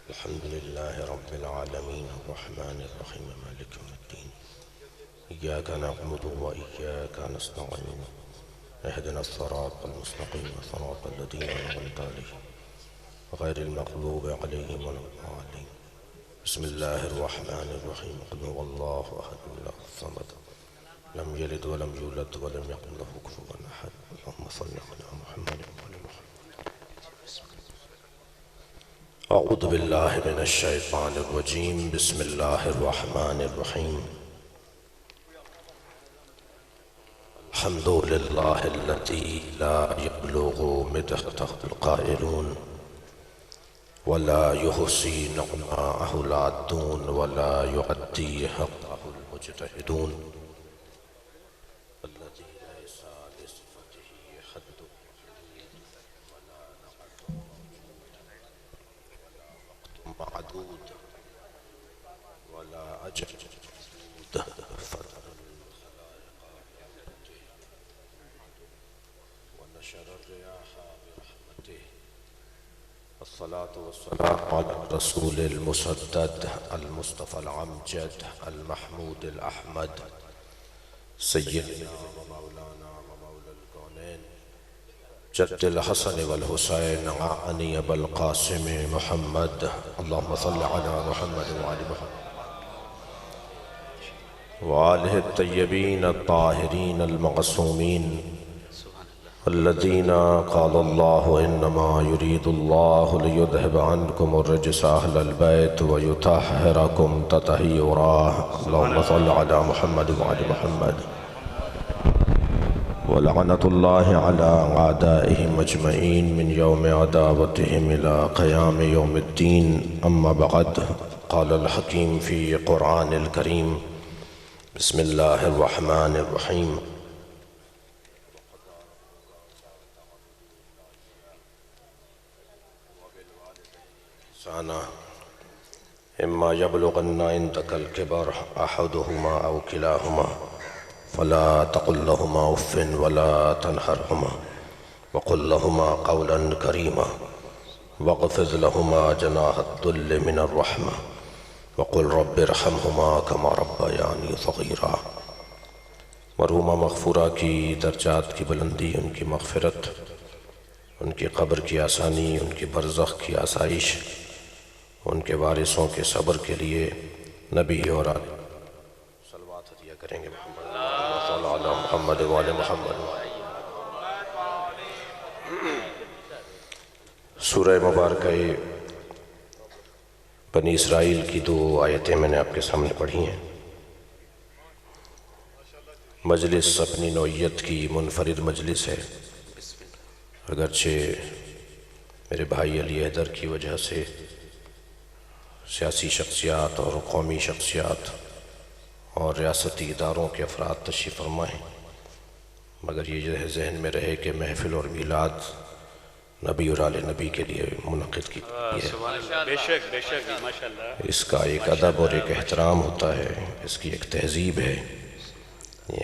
الحمد لله رب العالمين الرحمن الرحيم مالك يوم الدين إياك نعبد وإياك نستعين اهدنا الصراط المستقيم صراط الذين أنعمت عليهم غير المغضوب عليهم ولا الضالين بسم الله الرحمن الرحيم قل هو الله أحد الله الصمد لم يلد ولم يولد ولم يكن له كفوا أحد اللهم صل على محمد وعلى محمد. أعوذ بالله من الشيطان الرجيم بسم الله الرحمن الرحيم الحمد لله الذي لا يبلغ مدحه القائلون ولا يحصي نعماءه العادون ولا يؤدي حقه المجتهدون الذي ليس لصفته حد ولا نقد معدود ولا أجل فطر الخلائق برحمته ونشر الرياح برحمته الصلاة والسلام على الرسول المسدد المصطفى العمجد المحمود الأحمد سيدنا ومولانا ومولى الكونين جد الحسن والحسين عاني بالقاسم محمد اللهم صل على محمد وعلى محمد وآله الطيبين الطاهرين المعصومين الذين قال الله إنما يريد الله ليذهب عنكم الرجس أهل البيت ويطهركم تطهيرا اللهم صل على محمد وعلى محمد ولعنة الله على أعدائهم أجمعين من يوم عداوتهم إلى قيام يوم الدين أما بعد قال الحكيم في قرآن الكريم بسم الله الرحمن الرحيم إما يبلغن عندك الكبر أحدهما أو كلاهما فلا تقل لهما أف ولا تنهرهما وقل لهما قولا كريما واخفض لهما جناح الذل من الرحمة وقل رب ارحمهما كما ربياني صغيرا. مرحومہ مغفورہ کی درجات کی بلندی، ان کی مغفرت، ان کی قبر کی آسانی، ان کی برزخ کی آسائش، ان کے وارثوں کے صبر کے لیے نبی اور صلوات عطیہ کریں گے. محمد وعلی محمد. سورہ مبارکہ بنی اسرائیل کی 2 آیتیں میں نے آپ کے سامنے پڑھی ہیں. مجلس اپنی نوعیت کی منفرد مجلس ہے، اگرچہ میرے بھائی علی حیدر کی وجہ سے سیاسی شخصیات اور قومی شخصیات اور ریاستی اداروں کے افراد تشریف فرما ہیں، مگر یہ ذہن میں رہے کہ محفل اور میلاد نبی اور آل نبی کے لیے منعقد کی ہے. اس کا ایک ادب اور ایک احترام ہوتا ہے، اس کی ایک تہذیب ہے.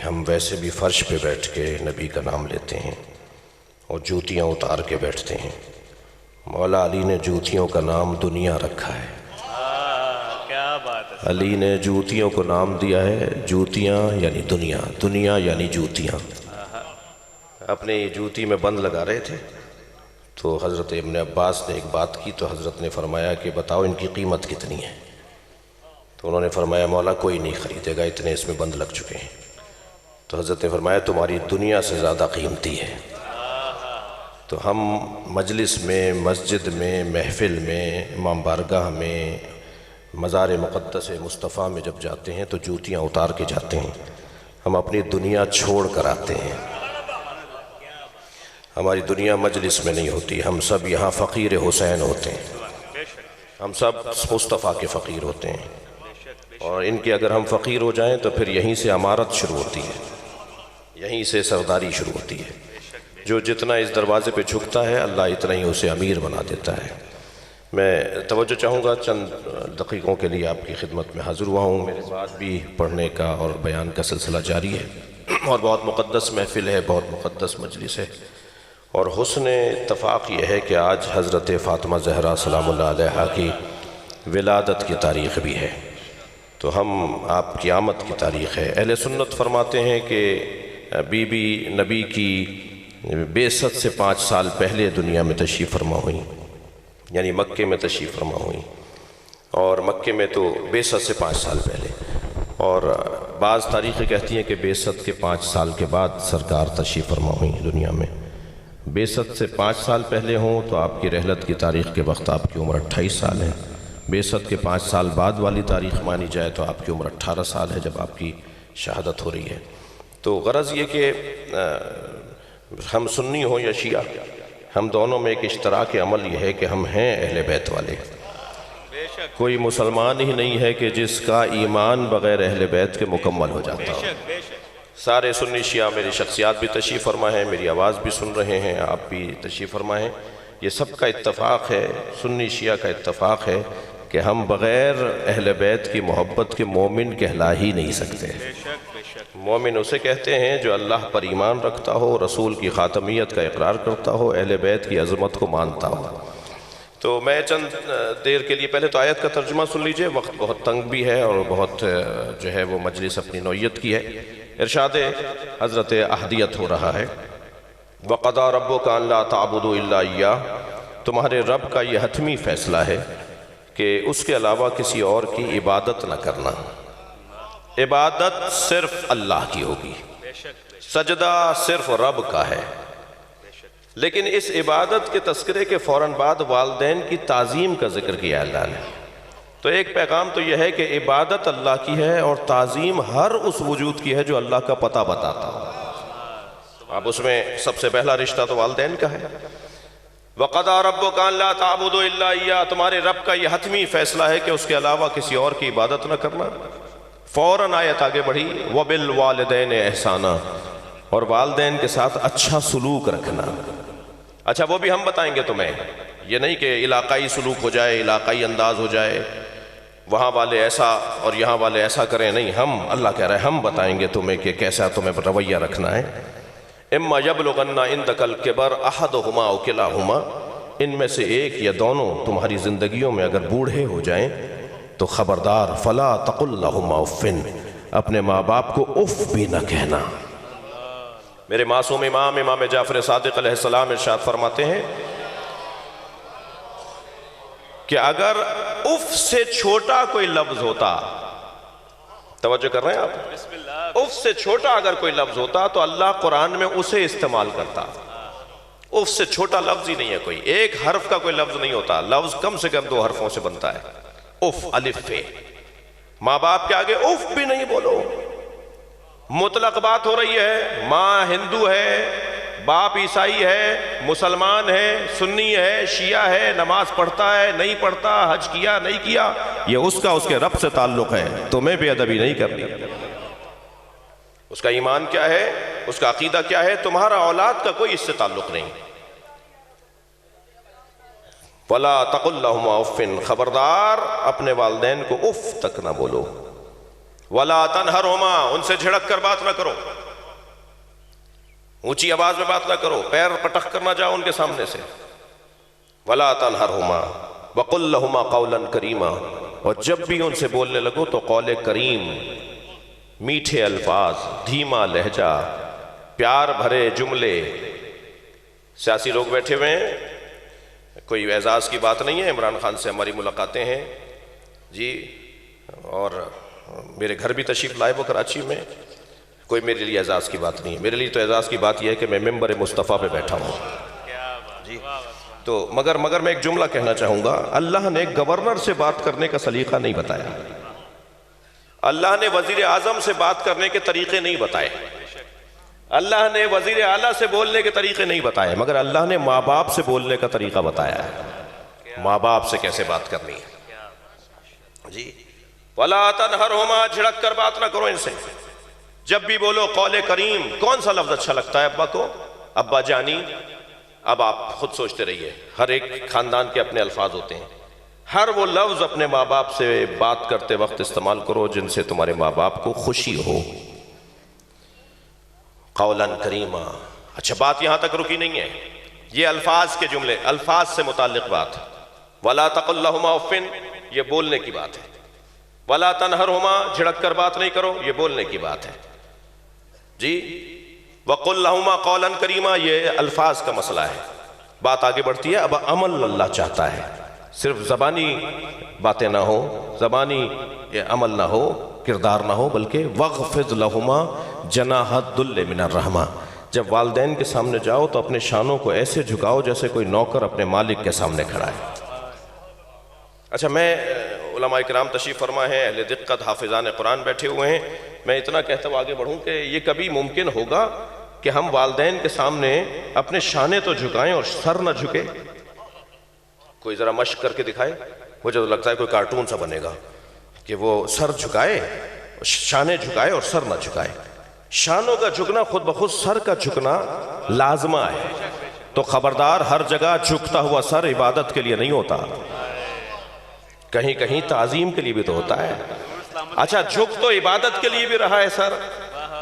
ہم ویسے بھی فرش پہ بیٹھ کے نبی کا نام لیتے ہیں اور جوتیاں اتار کے بیٹھتے ہیں. مولا علی نے جوتیوں کا نام دنیا رکھا ہے. علی نے جوتیوں کو نام دیا ہے جوتیاں یعنی دنیا، دنیا یعنی جوتیاں. اپنے یہ جوتی میں بند لگا رہے تھے تو حضرت ابن عباس نے ایک بات کی تو حضرت نے فرمایا کہ بتاؤ ان کی قیمت کتنی ہے؟ تو انہوں نے فرمایا مولا کوئی نہیں خریدے گا، اتنے اس میں بند لگ چکے ہیں. تو حضرت نے فرمایا تمہاری دنیا سے زیادہ قیمتی ہے. تو ہم مجلس میں، مسجد میں، محفل میں، امام بارگاہ میں، مزار مقدس مصطفیٰ میں جب جاتے ہیں تو جوتیاں اتار کے جاتے ہیں. ہم اپنی دنیا چھوڑ کر آتے ہیں. ہماری دنیا مجلس میں نہیں ہوتی. ہم سب یہاں فقیر حسین ہوتے ہیں، ہم سب مصطفیٰ کے فقیر ہوتے ہیں. اور ان کے اگر ہم فقیر ہو جائیں تو پھر یہیں سے امارت شروع ہوتی ہے، یہیں سے سرداری شروع ہوتی ہے. جو جتنا اس دروازے پہ جھکتا ہے اللہ اتنا ہی اسے امیر بنا دیتا ہے. میں توجہ چاہوں گا، چند دقیقوں کے لیے آپ کی خدمت میں حاضر ہوا ہوں. میرے بعد بھی پڑھنے کا اور بیان کا سلسلہ جاری ہے اور بہت مقدس محفل ہے، بہت مقدس مجلس ہے. اور حسن اتفاق یہ ہے کہ آج حضرت فاطمہ زہرا سلام اللہ علیہا کی ولادت کی تاریخ بھی ہے، تو ہم آپ کی آمد کی تاریخ ہے۔ اہل سنت فرماتے ہیں کہ بی بی نبی کی بعثت سے 5 سال پہلے دنیا میں تشریف فرما ہوئیں، یعنی مکے میں تشریف فرما ہوئیں، اور مکے میں تو بعثت سے 5 سال پہلے، اور بعض تاریخیں کہتی ہیں کہ بعثت کے 5 سال کے بعد سرکار تشریف فرما ہوئیں دنیا میں۔ بعثت سے 5 سال پہلے ہوں تو آپ کی رحلت کی تاریخ کے وقت آپ کی عمر 28 سال ہے، بعثت کے 5 سال بعد والی تاریخ مانی جائے تو آپ کی عمر 18 سال ہے جب آپ کی شہادت ہو رہی ہے۔ تو غرض یہ کہ ہم سنی ہوں یا شیعہ، ہم دونوں میں ایک اشتراک عمل یہ ہے کہ ہم ہیں اہل بیت والے۔ کوئی مسلمان ہی نہیں ہے کہ جس کا ایمان بغیر اہل بیت کے مکمل ہو جاتا ہو۔ سارے سنی شیعہ میری شخصیات بھی تشریف فرما ہیں، میری آواز بھی سن رہے ہیں، آپ بھی تشریف فرما ہیں، یہ سب کا اتفاق ہے، سنی شیعہ کا اتفاق ہے کہ ہم بغیر اہل بیت کی محبت کے مومن کہلا ہی نہیں سکتے۔ مومن اسے کہتے ہیں جو اللہ پر ایمان رکھتا ہو، رسول کی خاتمیت کا اقرار کرتا ہو، اہل بیت کی عظمت کو مانتا ہو۔ تو میں چند دیر کے لیے پہلے تو آیت کا ترجمہ سن لیجئے، وقت بہت تنگ بھی ہے اور بہت جو ہے وہ مجلس اپنی نوعیت کی ہے۔ ارشاد حضرت احدیت ہو رہا ہے، وَقَضَىٰ رَبُّكَ أَن لَا تَعْبُدُوا إِلَّا إِيَّاهُ، تمہارے رب کا یہ حتمی فیصلہ ہے کہ اس کے علاوہ کسی اور کی عبادت نہ کرنا، عبادت صرف اللہ کی ہوگی، سجدہ صرف رب کا ہے۔ لیکن اس عبادت کے تذکرے کے فوراً بعد والدین کی تعظیم کا ذکر کیا اللہ نے۔ تو ایک پیغام تو یہ ہے کہ عبادت اللہ کی ہے اور تعظیم ہر اس وجود کی ہے جو اللہ کا پتہ بتاتا ہو۔ اب اس میں سب سے پہلا رشتہ تو والدین کا ہے۔ وَقَضَىٰ رَبُّكَ أَن لَا تَعْبُدُوا إِلَّا إِيَّاهُ، تمہارے رب کا یہ حتمی فیصلہ ہے کہ اس کے علاوہ کسی اور کی عبادت نہ کرنا۔ فوراً آیت آگے بڑھی، وَبِالْوَالِدَيْنِ إِحْسَانًا، اور والدین کے ساتھ اچھا سلوک رکھنا۔ اچھا وہ بھی ہم بتائیں گے تمہیں، یہ نہیں کہ علاقائی سلوک ہو جائے، علاقائی انداز ہو جائے، وہاں والے ایسا اور یہاں والے ایسا کریں، نہیں، ہم اللہ کہہ رہے ہیں ہم بتائیں گے تمہیں کہ کیسا تمہیں رویہ رکھنا ہے۔ اما یبلغن عندک الکبر احدہما او کلاہما، ان میں سے ایک یا دونوں تمہاری زندگیوں میں اگر بوڑھے ہو جائیں تو خبردار فلا تقل لہما اف، اپنے ماں باپ کو اف بھی نہ کہنا۔ میرے معصوم امام جعفر صادق علیہ السلام ارشاد فرماتے ہیں کہ اگر اف سے چھوٹا کوئی لفظ ہوتا، توجہ کر رہے ہیں آپ، اف سے چھوٹا اگر کوئی لفظ ہوتا تو اللہ قرآن میں اسے استعمال کرتا۔ اف سے چھوٹا لفظ ہی نہیں ہے کوئی، ایک حرف کا کوئی لفظ نہیں ہوتا، لفظ کم سے کم 2 حرفوں سے بنتا ہے، اف الف فے۔ ماں باپ کے آگے اف بھی نہیں بولو۔ مطلق بات ہو رہی ہے، ماں ہندو ہے، باپ عیسائی ہے، مسلمان ہے، سنی ہے، شیعہ ہے، نماز پڑھتا ہے نہیں پڑھتا، حج کیا نہیں کیا، یہ اس کا اس کے رب سے تعلق ہے، تمہیں بے ادبی نہیں کرنی۔ اس کا ایمان کیا ہے، اس کا عقیدہ کیا ہے، تمہارا اولاد کا کوئی اس سے تعلق نہیں۔ وَلَا تَقُلْ لَهُمَا اُفٍّ، خبردار اپنے والدین کو اف تک نہ بولو۔ وَلَا تَنْهَرْهُمَا، ان سے جھڑک کر بات نہ کرو، اونچی آواز میں بات نہ کرو، پیر پٹک کر نہ جاؤ ان کے سامنے سے۔ وَلَا تَنْهَرْهُمَا وَقُلْ لَهُمَا قَوْلًا كَرِيمًا، اور جب بھی ان سے بولنے لگو تو قول کریم، میٹھے الفاظ، دھیما لہجہ، پیار بھرے جملے۔ سیاسی لوگ بیٹھے ہوئے ہیں، کوئی اعزاز کی بات نہیں ہے، عمران خان سے ہماری ملاقاتیں ہیں جی، اور میرے گھر بھی تشریف لائے وہ کراچی میں، کوئی میرے لیے اعزاز کی بات نہیں ہے۔ میرے لیے تو اعزاز کی بات یہ ہے کہ میں ممبر مصطفیٰ پہ بیٹھا ہوں جی۔ تو مگر میں ایک جملہ کہنا چاہوں گا، اللہ نے گورنر سے بات کرنے کا سلیقہ نہیں بتایا، اللہ نے وزیر اعظم سے بات کرنے کے طریقے نہیں بتائے، اللہ نے وزیر اعلیٰ سے بولنے کے طریقے نہیں بتائے، مگر اللہ نے ماں باپ سے بولنے کا طریقہ بتایا ہے، ماں باپ سے کیسے بات کرنی ہے جی۔ وَلَا تَنْهَرْهُمَا، جھڑک کر بات نہ کرو ان سے، جب بھی بولو قول کریم۔ کون سا لفظ اچھا لگتا ہے ابا کو؟ ابا جانی۔ اب آپ خود سوچتے رہیے، ہر ایک خاندان کے اپنے الفاظ ہوتے ہیں، ہر وہ لفظ اپنے ماں باپ سے بات کرتے وقت استعمال کرو جن سے تمہارے ماں باپ کو خوشی ہو۔ قولاً کریما۔ اچھا بات یہاں تک رکی نہیں ہے، یہ الفاظ کے جملے، الفاظ سے متعلق بات۔ وَلَا تَقُلْ لَهُمَا اُفٍّ، یہ بولنے کی بات ہے. وَلَا تَنْهَرْهُمَا جھڑک کر بات نہیں کرو، یہ بولنے کی بات ہے جی. وَقُلْ لَهُمَا قَوْلًا كَرِيمًا یہ الفاظ کا مسئلہ ہے. بات آگے بڑھتی ہے. اب عمل اللہ چاہتا ہے، صرف زبانی باتیں نہ ہو، زبانی عمل نہ ہو، کردار نہ ہو، بلکہ وَغْفِضْ لَهُمَا جَنَاحَ الذُّلِّ مِنَ الرَّحْمَةِ. جب والدین کے سامنے جاؤ تو اپنے شانوں کو ایسے جھکاؤ جیسے کوئی نوکر اپنے مالک کے سامنے کھڑا ہے. اچھا، میں علماء کرام تشریف فرما ہیں، اہل دقت حافظان قرآن بیٹھے ہوئے ہیں، میں اتنا کہتا ہوں آگے بڑھوں کہ یہ کبھی ممکن ہوگا کہ ہم والدین کے سامنے اپنے شانے تو جھکائیں اور سر نہ جھکے؟ کوئی ذرا مشق کر کے دکھائے. مجھے تو لگتا ہے کوئی کارٹون سا بنے گا کہ وہ سر جھکائے، شانے جھکائے اور سر نہ جھکائے. شانوں کا جھکنا خود بخود سر کا جھکنا لازمہ ہے. تو خبردار، ہر جگہ جھکتا ہوا سر عبادت کے لیے نہیں ہوتا، کہیں کہیں تعظیم کے لیے بھی تو ہوتا ہے. اچھا، جھک تو عبادت کے لیے بھی رہا ہے سر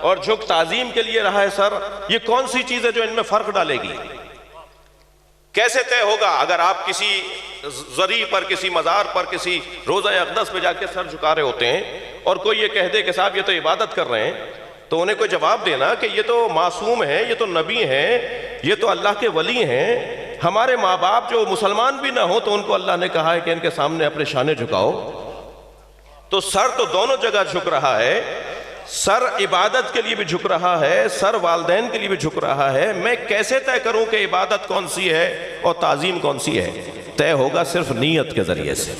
اور جھک تعظیم کے لیے رہا ہے سر. یہ کون سی چیز ہے جو ان میں فرق ڈالے گی؟ کیسے طے ہوگا؟ اگر آپ کسی ذریعہ پر، کسی مزار پر، کسی روضہ اقدس پہ جا کے سر جھکا رہے ہوتے ہیں اور کوئی یہ کہہ دے کہ صاحب یہ تو عبادت کر رہے ہیں، تو انہیں کوئی جواب دینا کہ یہ تو معصوم ہیں، یہ تو نبی ہیں، یہ تو اللہ کے ولی ہیں. ہمارے ماں باپ جو مسلمان بھی نہ ہو تو ان کو اللہ نے کہا ہے کہ ان کے سامنے اپنے شانے جھکاؤ. تو سر تو دونوں جگہ جھک رہا ہے. سر عبادت کے لیے بھی جھک رہا ہے، سر والدین کے لیے بھی جھک رہا ہے. میں کیسے طے کروں کہ عبادت کون سی ہے اور تعظیم کون سی ہے؟ طے ہوگا صرف نیت کے ذریعے سے.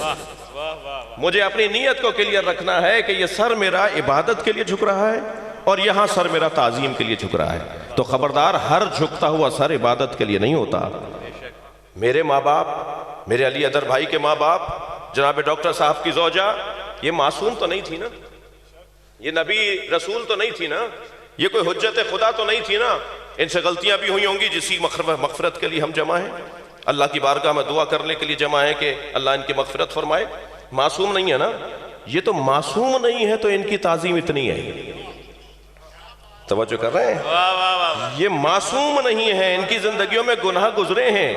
مجھے اپنی نیت کو کلیئر رکھنا ہے کہ یہ سر میرا عبادت کے لیے جھک رہا ہے اور یہاں سر میرا تعظیم کے لیے جھک رہا ہے. تو خبردار، ہر جھکتا ہوا سر عبادت کے لیے نہیں ہوتا. میرے ماں باپ، میرے علی ادر بھائی کے ماں باپ، جناب ڈاکٹر صاحب کی زوجہ، یہ معصوم تو نہیں تھی نا؟ یہ نبی رسول تو نہیں تھی نا؟ یہ کوئی حجت خدا تو نہیں تھی نا؟ ان سے غلطیاں بھی ہوئی ہوں گی، جسی مغفرت کے لیے ہم جمع ہیں، اللہ کی بارگاہ میں دعا کرنے کے لیے جمع ہیں کہ اللہ ان کی مغفرت فرمائے. معصوم نہیں ہے نا؟ یہ تو معصوم نہیں ہے تو ان کی تعظیم اتنی ہے. توجہ کر رہے ہیں؟ یہ معصوم نہیں ہے، ان کی زندگیوں میں گناہ گزرے ہیں،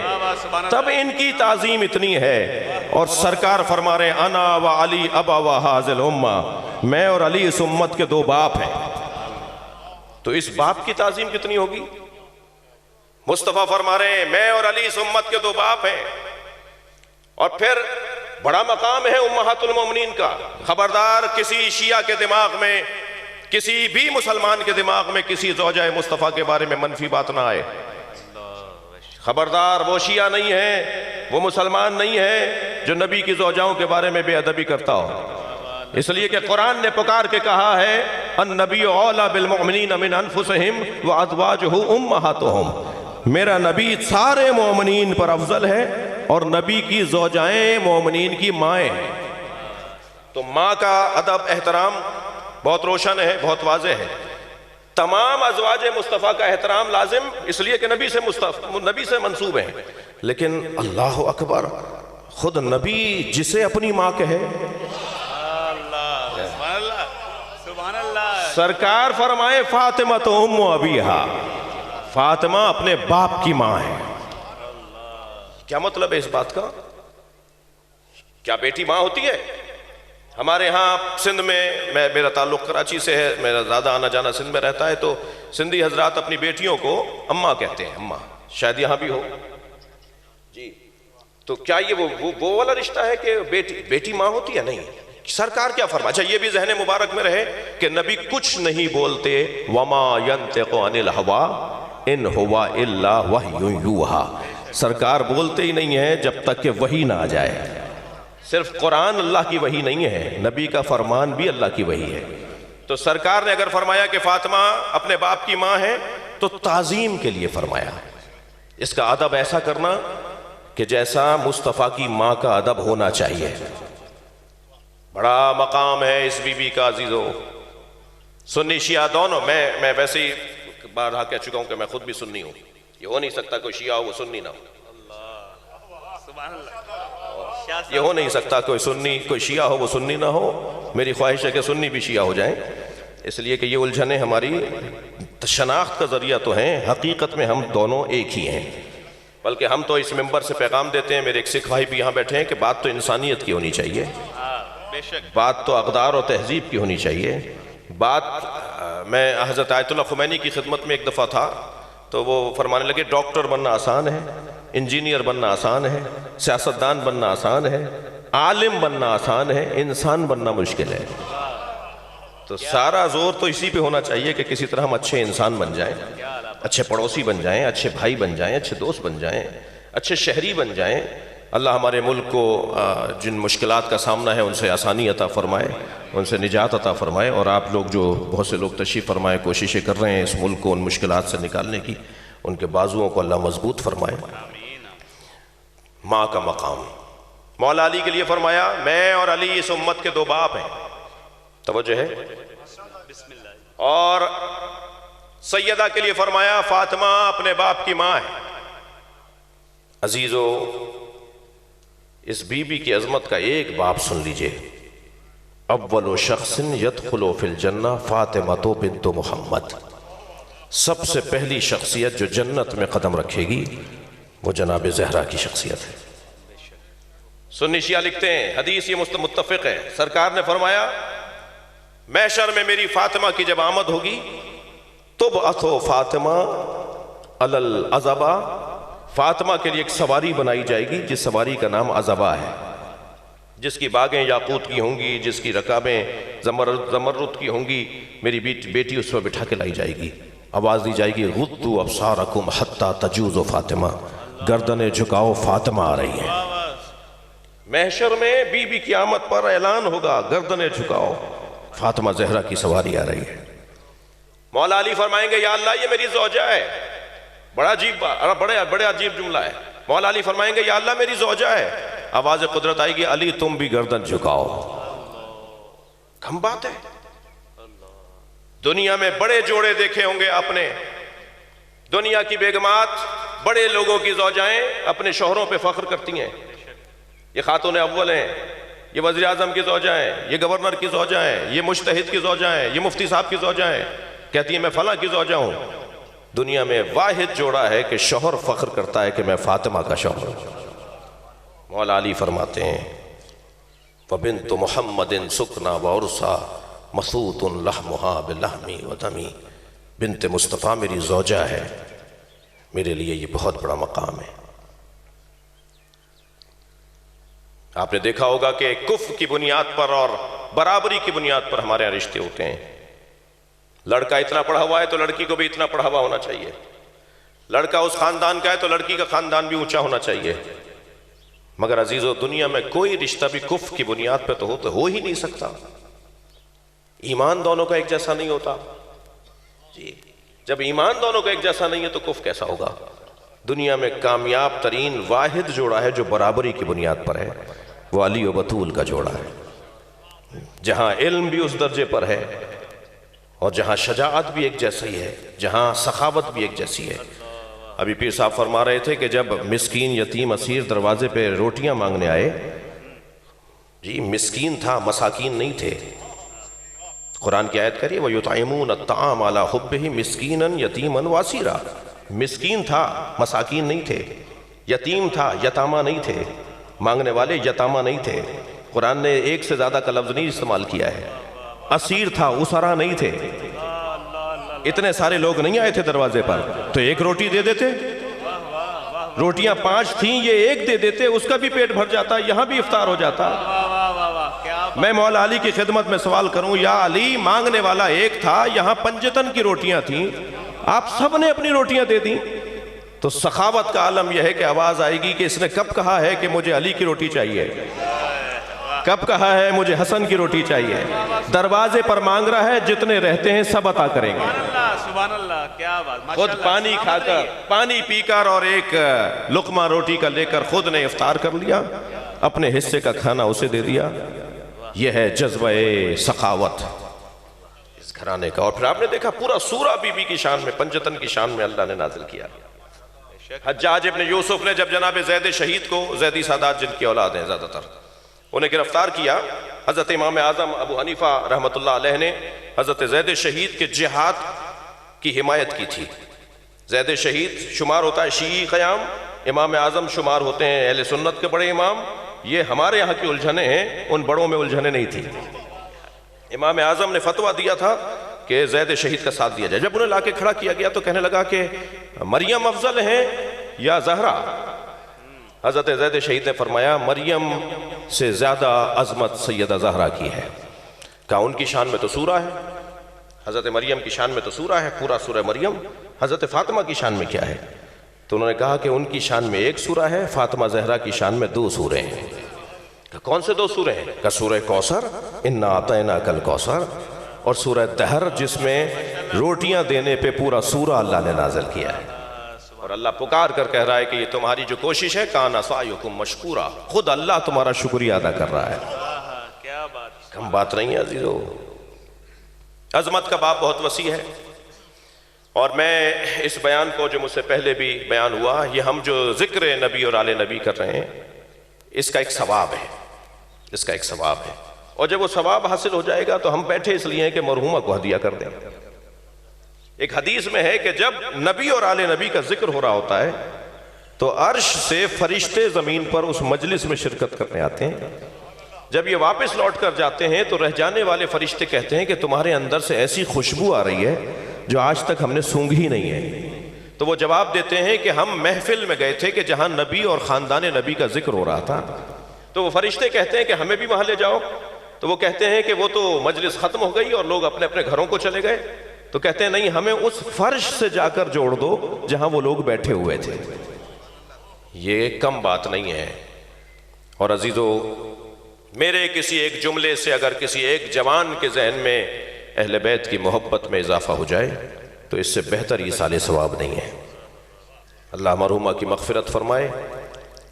تب ان کی تعظیم اتنی ہے. اور سرکار فرما رہے ہیں انا و علی ابا و حاضل امہ، میں اور علی اس امت کے دو باپ ہیں. تو اس باپ کی تعظیم کتنی ہوگی؟ مصطفیٰ فرما رہے ہیں میں اور علی اس امت کے دو باپ ہیں. اور پھر بڑا مقام ہے امہات المومنین کا. خبردار، کسی شیعہ کے دماغ میں، کسی بھی مسلمان کے دماغ میں کسی زوجہ مصطفیٰ کے بارے میں منفی بات نہ آئے. خبردار، وہ شیعہ نہیں ہے، وہ مسلمان نہیں ہے جو نبی کی زوجاؤں کے بارے میں بے ادبی کرتا ہو. اس لیے کہ قرآن نے پکار کے کہا ہے النبی اولیٰ بالمؤمنین من انفسہم وازواجہ امہاتہم، میرا نبی سارے مومنین پر افضل ہے اور نبی کی زوجائیں مومنین کی مائیں ہیں. تو ماں کا ادب احترام بہت روشن ہے، بہت واضح ہے. تمام ازواج مصطفیٰ کا احترام لازم اس لیے کہ نبی سے منسوب ہیں. لیکن اللہ اکبر، خود نبی جسے اپنی ماں کہے، سرکار فرمائے فاطمہ تو ام ابیہا، فاطمہ اپنے باپ کی ماں ہے. کیا مطلب ہے اس بات کا؟ کیا بیٹی ماں ہوتی ہے؟ ہمارے ہاں سندھ میں، میرا تعلق کراچی سے ہے، میرا زیادہ آنا جانا سندھ میں رہتا ہے، تو سندھی حضرات اپنی بیٹیوں کو اماں کہتے ہیں. اماں شاید یہاں بھی ہو جی. تو کیا یہ وہ والا رشتہ ہے کہ بیٹی ماں ہوتی ہے؟ نہیں. سرکار کیا فرمایا؟ اچھا، یہ بھی ذہن مبارک میں رہے کہ نبی کچھ نہیں بولتے. وما ينطق عن الهوى ان هو الا وحی یوحی، سرکار بولتے ہی نہیں ہیں جب تک کہ وحی نہ آ جائے. صرف قرآن اللہ کی وحی نہیں ہے، نبی کا فرمان بھی اللہ کی وحی ہے. تو سرکار نے اگر فرمایا کہ فاطمہ اپنے باپ کی ماں ہے تو تعظیم کے لیے فرمایا. اس کا ادب ایسا کرنا کہ جیسا مصطفیٰ کی ماں کا ادب ہونا چاہیے. بڑا مقام ہے اس بی بی کا عزیزو. سنی شیعہ دونوں، میں ویسے ہی بارہا کہہ چکا ہوں کہ میں خود بھی سنی ہوں. یہ ہو نہیں سکتا کوئی شیعہ ہو وہ سنی نہ ہو. یہ ہو نہیں سکتا کوئی شیعہ ہو وہ سنی نہ ہو. میری خواہش ہے کہ سنی بھی شیعہ ہو جائیں، اس لیے کہ یہ الجھنیں ہماری شناخت کا ذریعہ تو ہیں، حقیقت میں ہم دونوں ایک ہی ہیں. بلکہ ہم تو اس منبر سے پیغام دیتے ہیں، میرے ایک سکھ بھائی بھی یہاں بیٹھے ہیں، کہ بات تو انسانیت کی ہونی چاہیے، بات تو اقدار اور تہذیب کی ہونی چاہیے۔ بات میں حضرت آیت اللہ خمینی کی خدمت میں ایک دفعہ تھا تو وہ فرمانے لگے ڈاکٹر بننا آسان ہے، انجینئر بننا آسان ہے، سیاستدان بننا آسان ہے، عالم بننا آسان ہے، انسان بننا مشکل ہے۔ تو سارا زور تو اسی پہ ہونا چاہیے کہ کسی طرح ہم اچھے انسان بن جائیں، اچھے پڑوسی بن جائیں، اچھے بھائی بن جائیں، اچھے دوست بن جائیں، اچھے شہری بن جائیں۔ اللہ ہمارے ملک کو جن مشکلات کا سامنا ہے ان سے آسانی عطا فرمائے، ان سے نجات عطا فرمائے، اور آپ لوگ جو بہت سے لوگ تشریف فرمائے کوششیں کر رہے ہیں اس ملک کو ان مشکلات سے نکالنے کی، ان کے بازوؤں کو اللہ مضبوط فرمائے۔ ماں کا مقام مولا علی کے لیے فرمایا میں اور علی اس امت کے دو باپ ہیں، توجہ ہے، اور سیدہ کے لیے فرمایا فاطمہ اپنے باپ کی ماں ہے۔ عزیزو، اس بی بی کی عظمت کا ایک باب سن لیجئے، اول شخص یدخل فی الجنہ فاطمہ بنت محمد، سب سے پہلی شخصیت جو جنت میں قدم رکھے گی وہ جناب زہرا کی شخصیت ہے۔ سنی شیعہ لکھتے ہیں، حدیث یہ متفق ہے، سرکار نے فرمایا محشر میں میری فاطمہ کی جب آمد ہوگی تبعث فاطمہ علی العزبہ، فاطمہ کے لیے ایک سواری بنائی جائے گی جس سواری کا نام عزبہ ہے، جس کی باغیں یاقوت کی ہوں گی، جس کی رکابیں زمرد کی ہوں گی، میری بیٹی اس پر بٹھا کے لائی جائے گی، آواز دی جائے گی غضوا ابصارکم حتی تجوز فاطمہ، گردنیں جھکاؤ فاطمہ آ رہی ہیں۔ محشر میں بی بی کی آمد پر اعلان ہوگا گردنیں جھکاؤ فاطمہ زہرا کی سواری آ رہی ہے۔ مولا علی فرمائیں گے یا اللہ یہ میری زوجہ ہے، بڑے عجیب جملہ ہے، مولا علی فرمائیں گے یا اللہ میری زوجہ ہے، آواز قدرت آئے گی علی تم بھی گردن جھکاؤ۔ کم بات ہے، دنیا میں بڑے جوڑے دیکھے ہوں گے آپ نے، دنیا کی بیگمات بڑے لوگوں کی زوجائیں اپنے شوہروں پہ فخر کرتی ہیں، یہ خاتون اول ہیں، یہ وزیر اعظم کی زوجہ ہیں، یہ گورنر کی زوجہ ہیں، یہ مجتہد کی زوجہ ہیں، یہ مفتی صاحب کی زوجہ ہیں، کہتی ہیں میں فلاں کی زوجہ ہوں۔ دنیا میں واحد جوڑا ہے کہ شوہر فخر کرتا ہے کہ میں فاطمہ کا شوہر ہوں۔ مولا علی فرماتے ہیں وَبِنْتُ مُحَمَّدٍ سُكْنَا وَعُرْسَا مَثُوتٌ لَحْمُهَا بِلَحْمِ وَدَمِ، بنت مصطفیٰ میری زوجہ ہے، میرے لیے یہ بہت بڑا مقام ہے۔ آپ نے دیکھا ہوگا کہ کفر کی بنیاد پر اور برابری کی بنیاد پر ہمارے یہاں رشتے ہوتے ہیں۔ لڑکا اتنا پڑھا ہوا ہے تو لڑکی کو بھی اتنا پڑھا ہوا ہونا چاہیے، لڑکا اس خاندان کا ہے تو لڑکی کا خاندان بھی اونچا ہونا چاہیے، مگر عزیزو دنیا میں کوئی رشتہ بھی کفر کی بنیاد پہ تو ہو ہی نہیں سکتا، ایمان دونوں کا ایک جیسا نہیں ہوتا جی، جب ایمان دونوں کا ایک جیسا نہیں ہے تو کفر کیسا ہوگا؟ دنیا میں کامیاب ترین واحد جوڑا ہے جو برابری کی بنیاد پر ہے، وہ علی و بطول کا جوڑا ہے، جہاں علم بھی اس درجے پر ہے اور جہاں شجاعت بھی ایک جیسی ہے، جہاں سخاوت بھی ایک جیسی ہے۔ ابھی پیر صاحب فرما رہے تھے کہ جب مسکین یتیم اسیر دروازے پہ روٹیاں مانگنے آئے، جی مسکین تھا، مساکین نہیں تھے، قرآن کی آیت کریے وَيُطْعِمُونَ الطَّعَامَ عَلَىٰ حُبِّهِ مِسْكِينًا يَتِيمًا وَاسِيرًا، مسکین تھا، مساکین نہیں تھے، یتیم تھا، یتامہ نہیں تھے، مانگنے والے یتامہ نہیں تھے، قرآن نے ایک سے زیادہ کا لفظ نہیں استعمال کیا ہے، اسیر تھا، اسرا نہیں تھے، اتنے سارے لوگ نہیں آئے تھے دروازے پر تو ایک روٹی دے دیتے، روٹیاں 5 تھیں یہ ایک دے دیتے، اس کا بھی پیٹ بھر جاتا، یہاں بھی افطار ہو جاتا۔ میں مولا علی کی خدمت میں سوال کروں یا علی مانگنے والا ایک تھا، یہاں 5 کی روٹیاں تھیں، آپ سب نے اپنی روٹیاں دے دیں، تو سخاوت کا عالم یہ ہے کہ آواز آئے گی کہ اس نے کب کہا ہے کہ مجھے علی کی روٹی چاہیے، کب کہا ہے مجھے حسن کی روٹی چاہیے، دروازے پر مانگ رہا ہے، جتنے رہتے ہیں سب عطا کریں گے۔ سبحان اللہ، کیا بات، خود پانی کھا کر، پانی پی کر اور ایک لقمہ روٹی کا لے کر خود نے افطار کر لیا، اپنے حصے کا کھانا اسے دے دیا، یہ ہے جذبہ سخاوت اس گھرانے کا۔ اور پھر آپ نے دیکھا پورا سورہ بی بی کی شان میں، 5 کی شان میں اللہ نے نازل کیا۔ حجاج ابن یوسف نے جب جناب زید شہید کو، زیدی سادات جن کی اولاد ہیں زیادہ تر، انہیں گرفتار کیا، حضرت امام اعظم ابو حنیفہ رحمۃ اللہ علیہ نے حضرت زید شہید کے جہاد کی حمایت کی تھی۔ زید شہید شمار ہوتا ہے شیعی قیام، امام اعظم شمار ہوتے ہیں اہل سنت کے بڑے امام. یہ ہمارے یہاں کی الجھنیں ہیں، ان بڑوں میں الجھنیں نہیں تھی. امام اعظم نے فتویٰ دیا تھا کہ زید شہید کا ساتھ دیا جائے. جب انہیں لا کے کھڑا کیا گیا تو کہنے لگا کہ مریم افضل ہیں یا زہرا؟ حضرت زید شہید نے فرمایا مریم سے زیادہ عظمت سیدہ زہرا کی ہے. کہا ان کی شان میں تو سورہ ہے، حضرت مریم کی شان میں تو سورہ ہے، پورا سورہ مریم. حضرت فاطمہ کی شان میں کیا ہے؟ تو انہوں نے کہا کہ ان کی شان میں ایک سورہ ہے، فاطمہ زہرا کی شان میں 2 سورے ہیں. کہ کون سے 2 سورے ہیں؟ کہ سورہ کوثر، انا اعطیناک الکوثر، اور سورہ دہر جس میں روٹیاں دینے پہ پورا سورہ اللہ نے نازل کیا ہے. اور اللہ پکار کر کہہ رہا ہے کہ یہ تمہاری جو کوشش ہے کان سعیکم مشکورا، خود اللہ تمہارا شکریہ ادا کر رہا ہے. کیا بات. کم بات نہیں ہے عزیزو. عظمت کا باب بہت وسیع ہے، اور میں اس بیان کو جو مجھ سے پہلے بھی بیان ہوا، یہ ہم جو ذکر نبی اور آل نبی کر رہے ہیں اس کا ایک ثواب ہے، اس کا ایک ثواب ہے. اور جب وہ ثواب حاصل ہو جائے گا تو ہم بیٹھے اس لیے ہیں کہ مرحومہ کو ہدیہ کر دیں. ایک حدیث میں ہے کہ جب نبی اور آل نبی کا ذکر ہو رہا ہوتا ہے تو عرش سے فرشتے زمین پر اس مجلس میں شرکت کرنے آتے ہیں. جب یہ واپس لوٹ کر جاتے ہیں تو رہ جانے والے فرشتے کہتے ہیں کہ تمہارے اندر سے ایسی خوشبو آ رہی ہے جو آج تک ہم نے سونگھی ہی نہیں ہے. تو وہ جواب دیتے ہیں کہ ہم محفل میں گئے تھے کہ جہاں نبی اور خاندان نبی کا ذکر ہو رہا تھا. تو وہ فرشتے کہتے ہیں کہ ہمیں بھی وہاں لے جاؤ. تو وہ کہتے ہیں کہ وہ تو مجلس ختم ہو گئی اور لوگ اپنے اپنے گھروں کو چلے گئے. تو کہتے ہیں نہیں، ہمیں اس فرش سے جا کر جوڑ دو جہاں وہ لوگ بیٹھے ہوئے تھے. یہ کم بات نہیں ہے. اور عزیزو، میرے کسی ایک جملے سے اگر کسی ایک جوان کے ذہن میں اہل بیت کی محبت میں اضافہ ہو جائے تو اس سے بہتر یہ سال ثواب نہیں ہے. اللہ مرحومہ کی مغفرت فرمائے،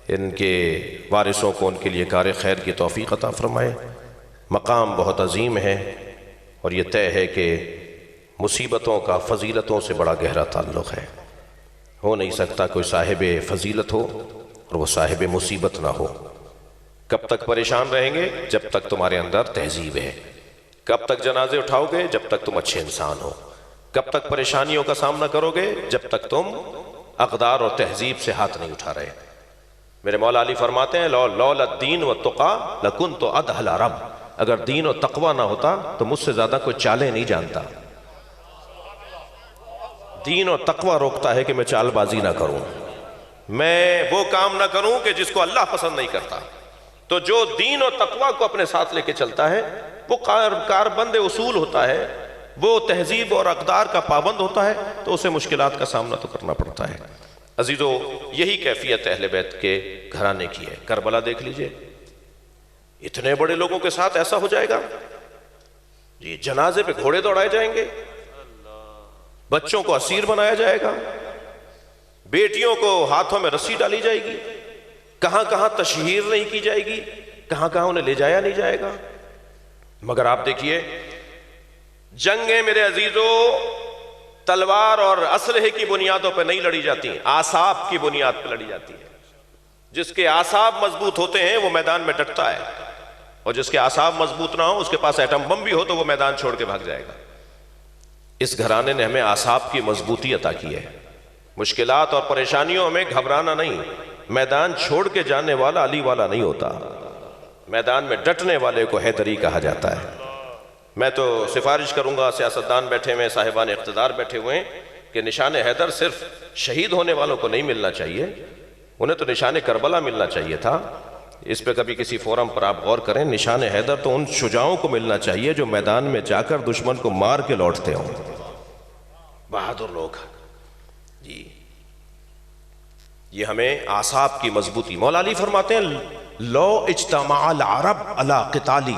ان کے وارثوں کو ان کے لیے کار خیر کی توفیق عطا فرمائے. مقام بہت عظیم ہے، اور یہ طے ہے کہ مصیبتوں کا فضیلتوں سے بڑا گہرا تعلق ہے. ہو نہیں سکتا کوئی صاحب فضیلت ہو اور وہ صاحب مصیبت نہ ہو. کب تک پریشان رہیں گے؟ جب تک تمہارے اندر تہذیب ہے. کب تک جنازے اٹھاؤ گے؟ جب تک تم اچھے انسان ہو. کب تک پریشانیوں کا سامنا کرو گے؟ جب تک تم اقدار اور تہذیب سے ہاتھ نہیں اٹھا رہے. میرے مولا علی فرماتے ہیں لولا الدین والتقی لکنت ادہل رب. اگر دین و تقوی نہ ہوتا تو مجھ سے زیادہ کوئی چالیں نہیں جانتا. دین و تقوی روکتا ہے کہ میں چال بازی نہ کروں، میں وہ کام نہ کروں کہ جس کو اللہ پسند نہیں کرتا. تو جو دین و تقوی کو اپنے ساتھ لے کے چلتا ہے وہ کاربند اصول ہوتا ہے، وہ تہذیب اور اقدار کا پابند ہوتا ہے، تو اسے مشکلات کا سامنا تو کرنا پڑتا ہے. عزیزو، یہی کیفیت اہل بیت کے گھرانے کی ہے. کربلا دیکھ لیجئے، اتنے بڑے لوگوں کے ساتھ ایسا ہو جائے گا. یہ جنازے پہ گھوڑے دوڑائے جائیں گے، بچوں کو اسیر بنایا جائے گا، بیٹیوں کو ہاتھوں میں رسی ڈالی جائے گی، کہاں کہاں تشہیر نہیں کی جائے گی، کہاں کہاں انہیں لے جایا نہیں جائے گا. مگر آپ دیکھیے، جنگیں میرے عزیزو تلوار اور اسلحے کی بنیادوں پہ نہیں لڑی جاتی، اعصاب کی بنیاد پہ لڑی جاتی ہے. جس کے اعصاب مضبوط ہوتے ہیں وہ میدان میں ڈٹتا ہے، اور جس کے اعصاب مضبوط نہ ہو، اس کے پاس ایٹم بم بھی ہو تو وہ میدان چھوڑ کے بھاگ جائے گا. اس گھرانے نے ہمیں اعصاب کی مضبوطی عطا کی ہے. مشکلات اور پریشانیوں میں گھبرانا نہیں. میدان چھوڑ کے جانے والا علی والا نہیں ہوتا، میدان میں ڈٹنے والے کو حیدری کہا جاتا ہے. میں تو سفارش کروں گا، سیاستدان بیٹھے ہوئے، صاحبان اقتدار بیٹھے ہوئے ہیں، کہ نشان حیدر صرف شہید ہونے والوں کو نہیں ملنا چاہیے، انہیں تو نشان کربلا ملنا چاہیے تھا. اس پہ کبھی کسی فورم پر آپ غور کریں. نشان حیدر تو ان شجاعوں کو ملنا چاہیے جو میدان میں جا کر دشمن کو مار کے لوٹتے ہوں، بہادر لوگ. جی، یہ ہمیں اعصاب کی مضبوطی. مولا علی فرماتے ہیں لو اجتماع العرب علی قتالی،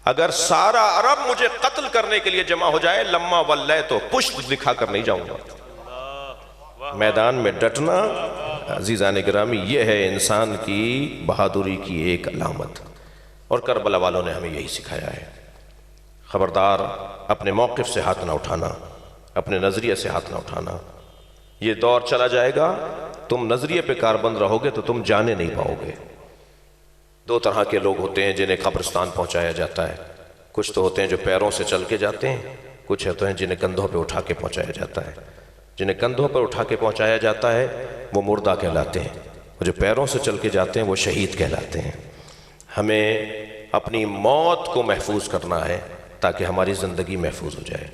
اگر سارا عرب مجھے قتل کرنے کے لیے جمع ہو جائے، لما ولیت تو پشت دکھا کر نہیں جاؤں گا. میدان میں ڈٹنا عزیزان گرامی یہ ہے انسان کی بہادری کی ایک علامت، اور کربلا والوں نے ہمیں یہی سکھایا ہے. خبردار، اپنے موقف سے ہاتھ نہ اٹھانا، اپنے نظریے سے ہاتھ نہ اٹھانا. یہ دور چلا جائے گا، تم نظریے پہ کاربند رہو گے تو تم جانے نہیں پاؤ گے. 2 طرح کے لوگ ہوتے ہیں جنہیں قبرستان پہنچایا جاتا ہے. کچھ تو ہوتے ہیں جو پیروں سے چل کے جاتے ہیں، کچھ ہوتے ہیں جنہیں کندھوں پہ اٹھا کے پہنچایا جاتا ہے. جنہیں کندھوں پر اٹھا کے پہنچایا جاتا ہے وہ مردہ کہلاتے ہیں، اور جو پیروں سے چل کے جاتے ہیں وہ شہید کہلاتے ہیں۔ ہمیں اپنی موت کو محفوظ کرنا ہے تاکہ ہماری زندگی محفوظ ہو جائے۔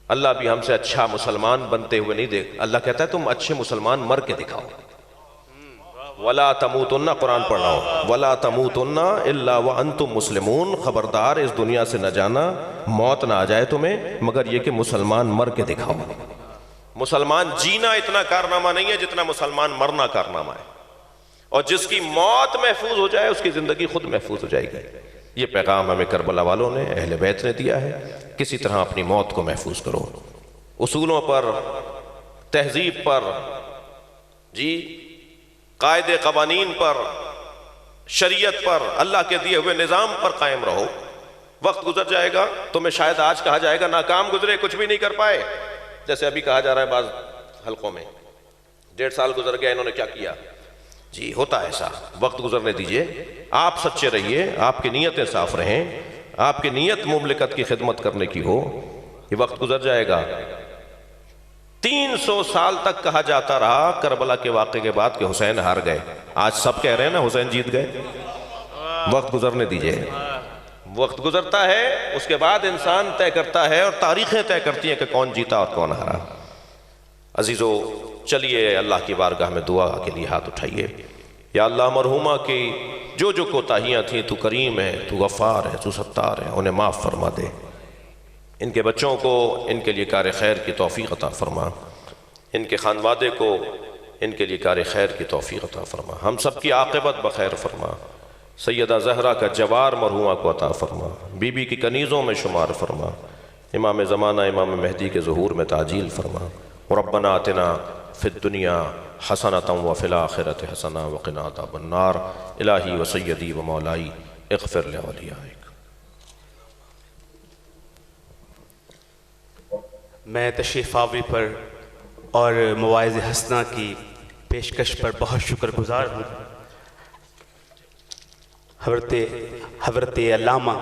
اللہ بھی ہم سے اچھا مسلمان بنتے ہوئے نہیں دیکھ، اللہ کہتا ہے تم اچھے مسلمان مر کے دکھاؤ۔ وَلَا تَمُوتُنَّ، قرآن پڑھ رہا ہوں، وَلَا تَمُوتُنَّ إِلَّا وَأَنْتُمْ مُسْلِمُونَ، خبردار اس دنیا سے نہ جانا، موت نہ آ جائے تمہیں مگر یہ کہ مسلمان مر کے دکھاؤ۔ مسلمان جینا اتنا کارنامہ نہیں ہے جتنا مسلمان مرنا کارنامہ ہے، اور جس کی موت محفوظ ہو جائے اس کی زندگی خود محفوظ ہو جائے گی۔ یہ پیغام ہمیں کربلا والوں نے، اہل بیت نے دیا ہے، کسی طرح اپنی موت کو محفوظ کرو، اصولوں پر، تہذیب پر، قاعدے قوانین پر، شریعت پر، اللہ کے دیے ہوئے نظام پر قائم رہو۔ وقت گزر جائے گا، تمہیں شاید آج کہا جائے گا ناکام گزرے، کچھ بھی نہیں کر پائے، جیسے ابھی کہا جا رہا ہے بعض حلقوں میں 1.5 سال گزر گیا، انہوں نے کیا کیا؟ جی ہوتا ہے ایسا، وقت گزرنے دیجئے، آپ سچے رہیے، آپ کی نیتیں صاف رہیں، آپ کی نیت مملکت کی خدمت کرنے کی ہو۔ یہ وقت گزر جائے گا۔ 300 سال تک کہا جاتا رہا کربلا کے واقعے کے بعد کہ حسین ہار گئے، آج سب کہہ رہے ہیں نا حسین جیت گئے۔ وقت گزرنے دیجئے، وقت گزرتا ہے، اس کے بعد انسان طے کرتا ہے اور تاریخیں طے کرتی ہیں کہ کون جیتا اور کون ہارا۔ عزیزو چلیے اللہ کی بارگاہ میں دعا کے لیے ہاتھ اٹھائیے۔ یا اللہ مرحومہ کی جو کوتاہیاں تھیں تو کریم ہے، تو غفار ہے، تو ستار ہے، انہیں معاف فرما دے۔ ان کے بچوں کو ان کے لیے کار خیر کی توفیق عطا فرما، ان کے خانوادے کو ان کے لیے کار خیر کی توفیق عطا فرما، ہم سب کی عاقبت بخیر فرما۔ سیدہ زہرا کا جوار مرحومہ کو عطا فرما، بی بی کی کنیزوں میں شمار فرما، امام زمانہ امام مہدی کے ظہور میں تعجیل فرما۔ ربنا آتنا فی الدنیا حسنۃ وفی الآخرۃ حسنۃ وقنا عذاب النار۔ الہی و سیدی و مولائی اغفر لأولیائک۔ میں تشریف آوری پر اور مواعظ حسنہ کی پیشکش پر بہت شکر گزار ہوں۔ حضرت علامہ